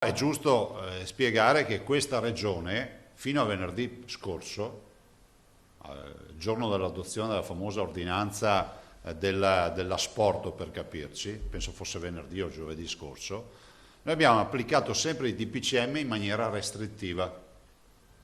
È giusto spiegare che questa regione, fino a venerdì scorso, il giorno dell'adozione della famosa ordinanza dell'asporto, per capirci, penso fosse venerdì o giovedì scorso, noi abbiamo applicato sempre i DPCM in maniera restrittiva.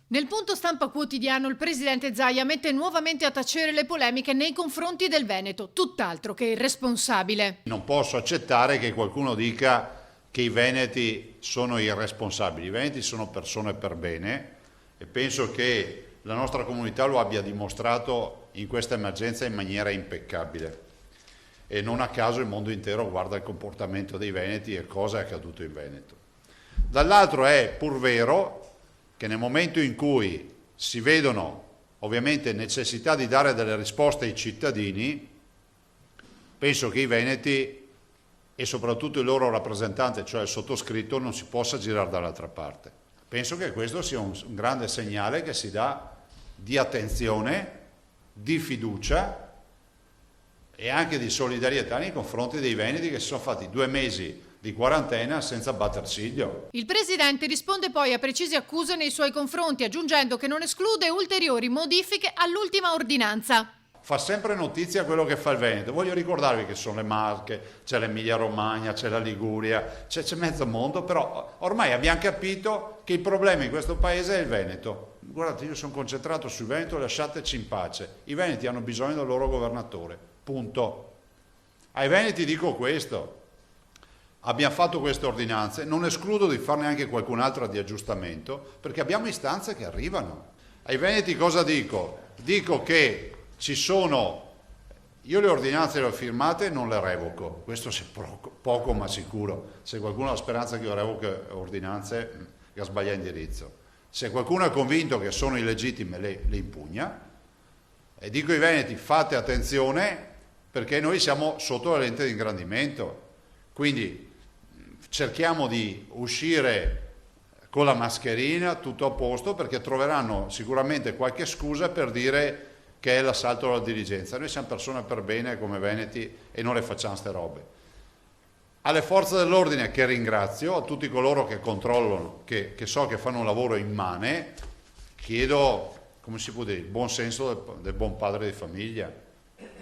Nel punto stampa quotidiano il presidente Zaia mette nuovamente a tacere le polemiche nei confronti del Veneto, tutt'altro che irresponsabile. Non posso accettare che qualcuno dica che i veneti sono irresponsabili. I veneti sono persone per bene e penso che la nostra comunità lo abbia dimostrato in questa emergenza in maniera impeccabile. E non a caso il mondo intero guarda il comportamento dei veneti e cosa è accaduto in Veneto. Dall'altro è pur vero che nel momento in cui si vedono ovviamente necessità di dare delle risposte ai cittadini, penso che i veneti e soprattutto il loro rappresentante, cioè il sottoscritto, non si possa girare dall'altra parte. Penso che questo sia un grande segnale che si dà di attenzione, di fiducia e anche di solidarietà nei confronti dei veneti che si sono fatti 2 mesi di quarantena senza batter ciglio. Il presidente risponde poi a precise accuse nei suoi confronti, aggiungendo che non esclude ulteriori modifiche all'ultima ordinanza. Fa sempre notizia quello che fa il Veneto. Voglio ricordarvi che sono le Marche, c'è l'Emilia Romagna, c'è la Liguria, c'è mezzo mondo, però ormai abbiamo capito che il problema in questo paese è il Veneto. Guardate, io sono concentrato sul Veneto, lasciateci in pace. I veneti hanno bisogno del loro governatore, punto. Ai veneti dico questo. Abbiamo fatto queste ordinanze, non escludo di farne anche qualcun altro di aggiustamento, perché abbiamo istanze che arrivano. Ai veneti cosa dico? Dico che ci sono, io le ordinanze le ho firmate, non le revoco, questo è poco ma sicuro. Se qualcuno ha la speranza che io revochi ordinanze, che sbaglia indirizzo. Se qualcuno è convinto che sono illegittime, le impugna. E dico ai veneti, fate attenzione, perché noi siamo sotto la lente di ingrandimento. Quindi cerchiamo di uscire con la mascherina, tutto a posto, perché troveranno sicuramente qualche scusa per dire che è l'assalto alla diligenza. Noi siamo persone per bene come veneti e non le facciamo ste robe. Alle forze dell'ordine, che ringrazio, a tutti coloro che controllano, che so che fanno un lavoro immane, chiedo, come si può dire, il buon senso del buon padre di famiglia,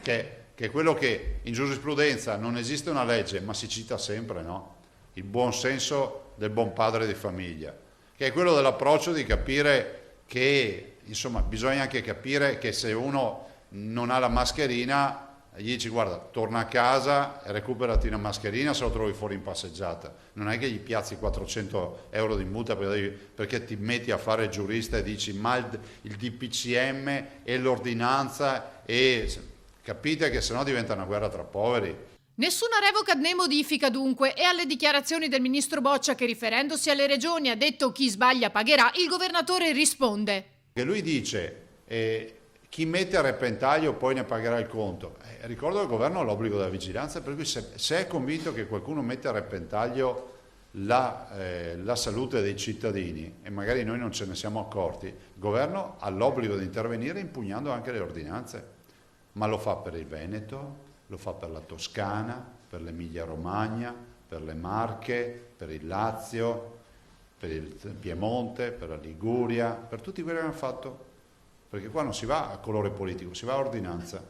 che è quello che in giurisprudenza non esiste una legge, ma si cita sempre, no? Il buon senso del buon padre di famiglia, che è quello dell'approccio di capire che, insomma, bisogna anche capire che se uno non ha la mascherina, gli dici guarda, torna a casa e recuperati una mascherina se lo trovi fuori in passeggiata. Non è che gli piazzi 400 euro di multa perché ti metti a fare il giurista e dici ma il DPCM e l'ordinanza e... Capite che sennò diventa una guerra tra poveri. Nessuna revoca né modifica dunque, e alle dichiarazioni del ministro Boccia che riferendosi alle regioni ha detto chi sbaglia pagherà, il governatore risponde. Che lui dice chi mette a repentaglio poi ne pagherà il conto. Ricordo che il governo ha l'obbligo della vigilanza, per cui se è convinto che qualcuno mette a repentaglio la salute dei cittadini e magari noi non ce ne siamo accorti, il governo ha l'obbligo di intervenire impugnando anche le ordinanze. Ma lo fa per il Veneto, lo fa per la Toscana, per l'Emilia Romagna, per le Marche, per il Lazio, per il Piemonte, per la Liguria, per tutti quelli che hanno fatto. Perché qua non si va a colore politico, si va a ordinanza.